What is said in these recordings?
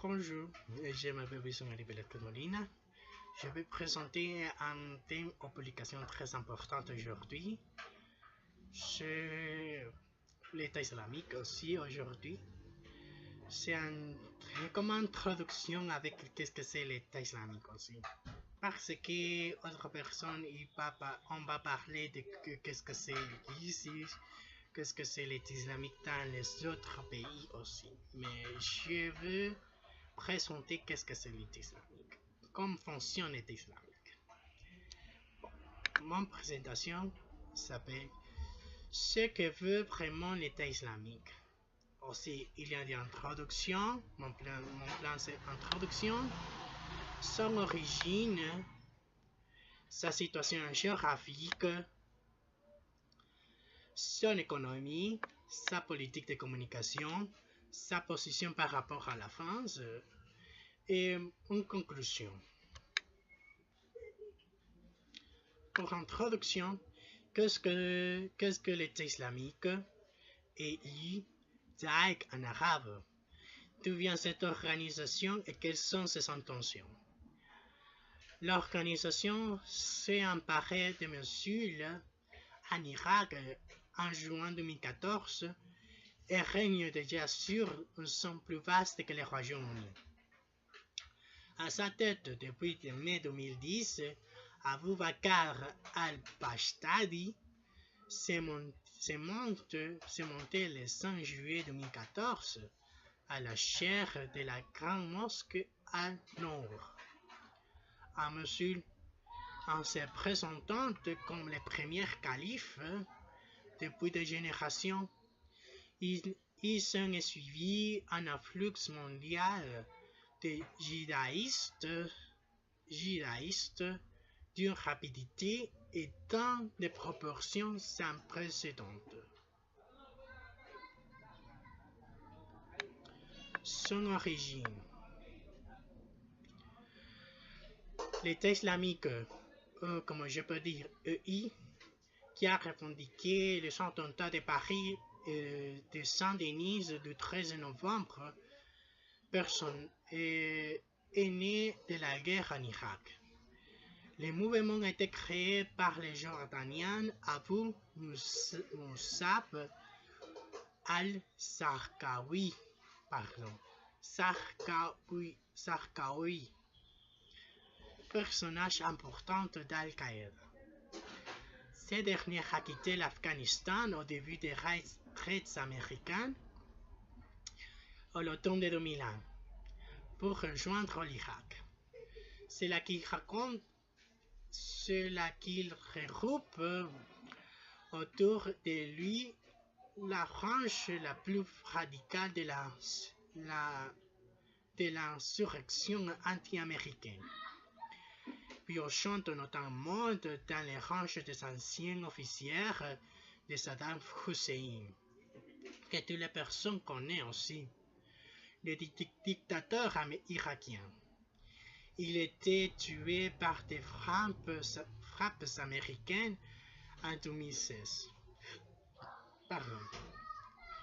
Bonjour, je m'appelle Wilson-Marie Molina. Je vais présenter un thème aux publications très importantes aujourd'hui. C'est l'État islamique aussi aujourd'hui. C'est comme une introduction avec qu'est-ce que c'est l'État islamique aussi. Parce que autres personnes, on va parler de qu'est-ce que c'est l'ISIS, qu'est-ce que c'est l'État islamique dans les autres pays aussi. Mais je veux présenter qu'est-ce que c'est l'État islamique, comment fonctionne l'État islamique. Bon, mon présentation s'appelle ce que veut vraiment l'État islamique. Aussi, il y a des introductions. Mon plan c'est introduction, son origine, sa situation géographique, son économie, sa politique de communication, sa position par rapport à la France et une conclusion. Pour introduction, qu'est-ce que l'État islamique et Daesh en arabe? D'où vient cette organisation et quelles sont ses intentions? L'organisation s'est emparée de mesures en Irak en juin 2014 et règne déjà sur un son plus vaste que les Royaumes-Unis. À sa tête depuis mai 2010, Abu Bakr al-Baghdadi s'est monté le 5 juillet 2014 à la chaire de la Grande Mosquée al-Nour. En se présentant comme le premier calife depuis des générations, il s'en est suivi un afflux mondial de djihadistes d'une rapidité et dans des proportions sans précédent. Son origine. L'État islamique, comme je peux dire EI, qui a revendiqué les attentats de Paris et de Saint-Denis du 13 novembre, est né de la guerre en Irak. Le mouvement a été créé par les Jordaniens Abu Musab al-Zarqawi, personnage important d'Al-Qaïda. Ce dernier a quitté l'Afghanistan au début des raids américains à l'automne de 2001 pour rejoindre l'Irak. C'est là qu'il regroupe autour de lui la branche la plus radicale de l'insurrection anti-américaine, piochant notamment dans les rangs des anciens officiers de Saddam Hussein, que toutes les personnes connaissent aussi, le dictateur irakien. Il était tué par des frappes américaines en 2016.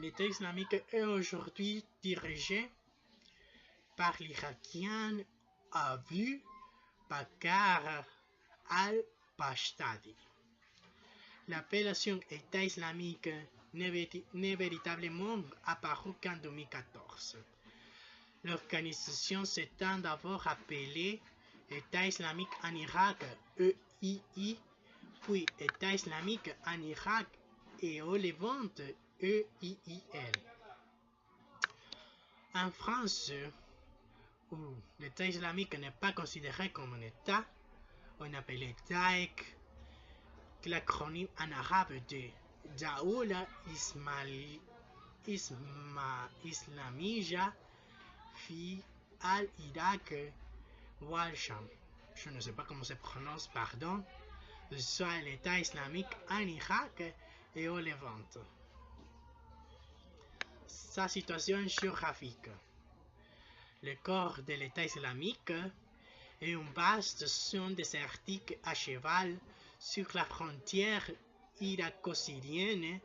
L'État islamique est aujourd'hui dirigé par l'Irakien Abu Bakr al-Baghdadi. L'appellation État islamique n'est véritablement apparue qu'en 2014. L'organisation s'étant d'abord appelée État islamique en Irak, EII, puis État islamique en Irak et au Levant, EIIL. En France, où l'État islamique n'est pas considéré comme un État, on appelle Daesh, l'acronyme en arabe de Daoula Islamiyya fi al-Irak wal-Sham. Je ne sais pas comment se prononce, pardon. Soit l'État islamique en Irak et au Levant. Sa situation géographique. Le corps de l'État islamique est une vaste zone désertique à cheval sur la frontière irako-syrienne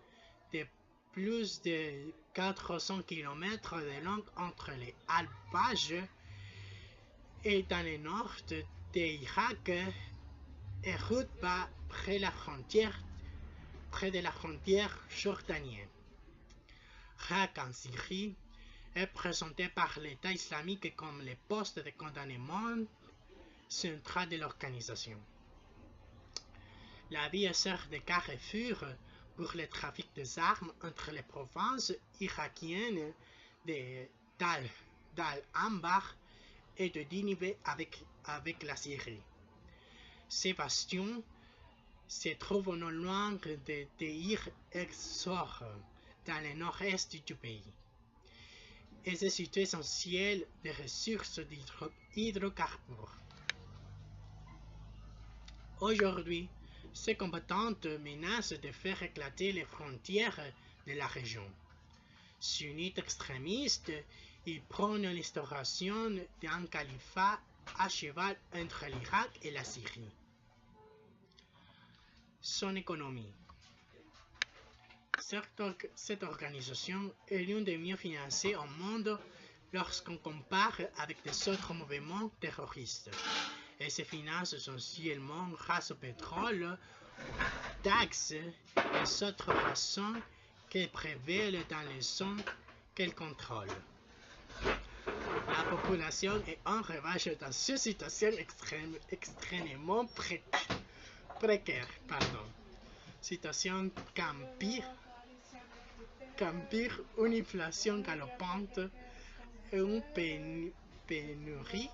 plus de 400 km de long entre les Alpages et dans le nord de l'Irak et route bas près de la frontière jordanienne. Raqqa en Syrie est présenté par l'État islamique comme le poste de condamnement central de l'organisation. La ville sert de carrefour pour le trafic des armes entre les provinces irakiennes de d'Al-Anbar et de Ninive avec la Syrie. Ces bastions se trouvent non loin de Deir ez-Zor, dans le nord-est du pays, et c'est situé essentiel des ressources d'hydrocarbures. Aujourd'hui, ces combattantes menacent de faire éclater les frontières de la région. Sunnites extrémistes, ils prônent l'instauration d'un califat à cheval entre l'Irak et la Syrie. Son économie. Cette organisation est l'une des mieux financées au monde lorsqu'on compare avec des autres mouvements terroristes. Et ses finances essentiellement grâce au pétrole, aux taxes et autres façons qu'elle prévèlent dans les zones qu'elle contrôle. La population est en revanche dans une situation extrêmement précaire. Situation qu'empire une inflation galopante et une pénurie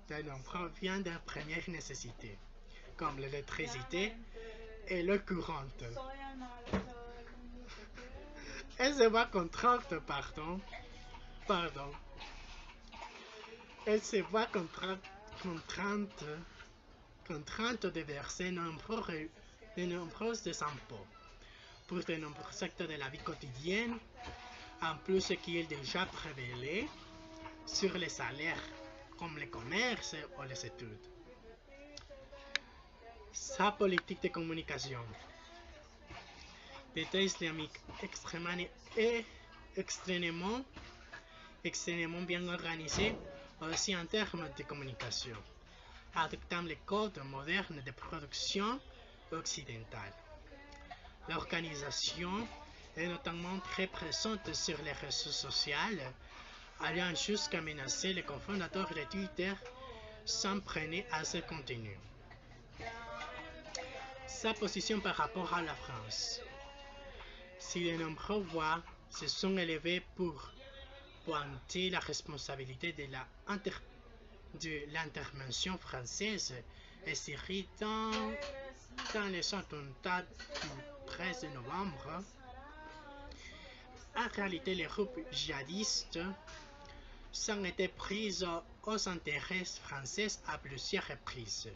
de nombreux biens de première nécessité, comme l'électricité et l'eau courante. Elle se voit contrainte, Elle se voit contrainte de verser de nombreux impôts pour de nombreux secteurs de la vie quotidienne, en plus ce qui est déjà prévalé sur les salaires, comme le commerce ou les études. Sa politique de communication. L'État islamique extrêmement bien organisé aussi en termes de communication, adoptant les codes modernes de production occidentale. L'organisation est notamment très présente sur les réseaux sociaux, allant jusqu'à menacer le cofondateur de Twitter s'en prenait à ce contenu. Sa position par rapport à la France. Si de nombreuses voix se sont élevées pour pointer la responsabilité de l'intervention française et Syrie dans les attentats du 13 novembre, en réalité les groupes djihadistes s'en étaient pris aux intérêts français à plusieurs reprises,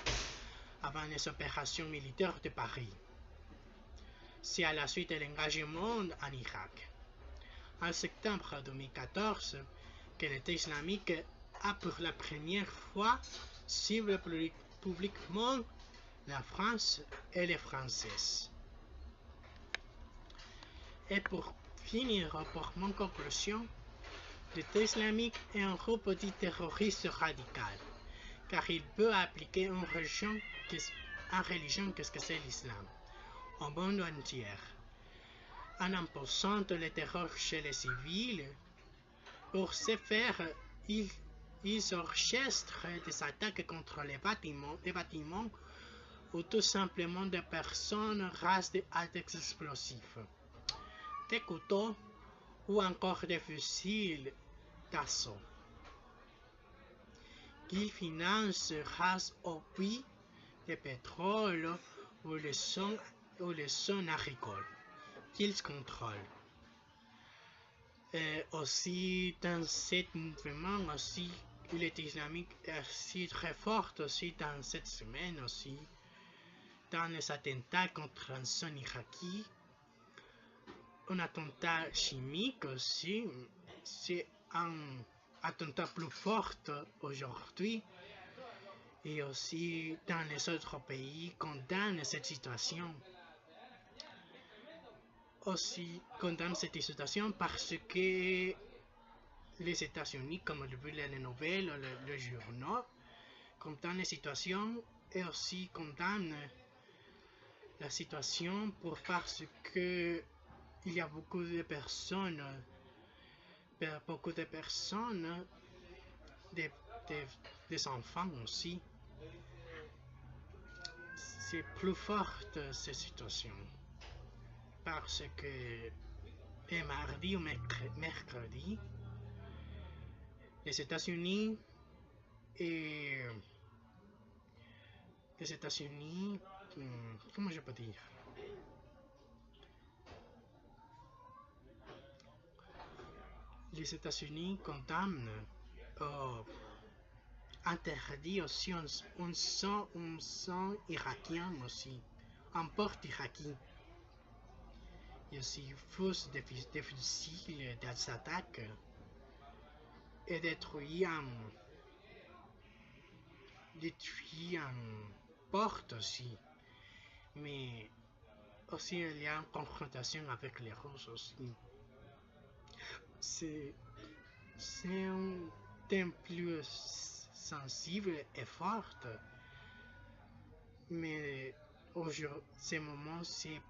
avant les opérations militaires de Paris. C'est à la suite de l'engagement en Irak, en septembre 2014, que l'État islamique a pour la première fois ciblé publiquement la France et les Français. Et pour finir, pour mon conclusion, l'État islamique est un groupe dit terroriste radical, car il peut appliquer une religion qu'est-ce que c'est l'islam, au monde entier, en imposant le terror chez les civils. Pour ce faire, ils orchestrent des attaques contre les bâtiments ou tout simplement des personnes grâce à des explosifs, des couteaux ou encore des fusils d'assaut. Ils financent grâce au puits de pétrole ou les zones agricoles qu'ils contrôlent. Et aussi dans ce mouvement aussi, l'État islamique est aussi très forte aussi dans cette semaine aussi, dans les attentats contre un zone iraki, un attentat chimique aussi, c'est un attentat plus fort aujourd'hui, et aussi dans les autres pays condamnent cette situation. aussi condamne cette situation parce que les États-Unis, comme le veulent les nouvelles, le journaux, condamnent la situation et aussi condamnent la situation parce que il y a beaucoup de personnes, des, des, des enfants aussi. C'est plus forte cette situation parce que et mardi ou mercredi, les États-Unis et les États-Unis, comment je peux dire? Les États-Unis condamnent, interdit aussi un sang irakien aussi, un porte irakien. Et aussi force des fusiles des attaques et détruit un porte aussi. Mais aussi il y a une confrontation avec les Russes aussi. C'est un thème plus sensible et fort, mais aujourd'hui, ces moments, c'est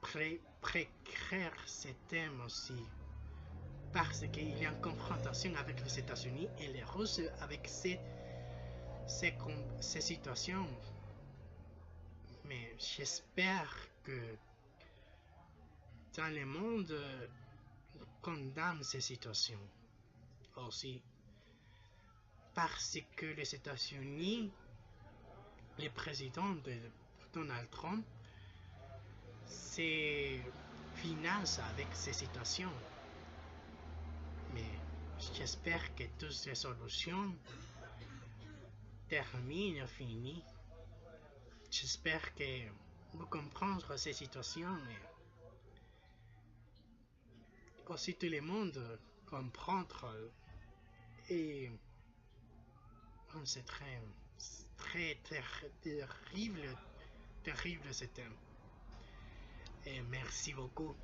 précaire ces thèmes aussi. Parce qu'il y a une confrontation avec les États-Unis et les Russes avec ces situations. Mais j'espère que dans le monde condamne ces situations aussi. Parce que les États-Unis, le président de Donald Trump, se finance avec ces situations. Mais j'espère que toutes ces solutions terminent, finissent. J'espère que vous comprenez ces situations et aussi tout le monde comprendre. Et c'est très terrible ce thème. Et merci beaucoup.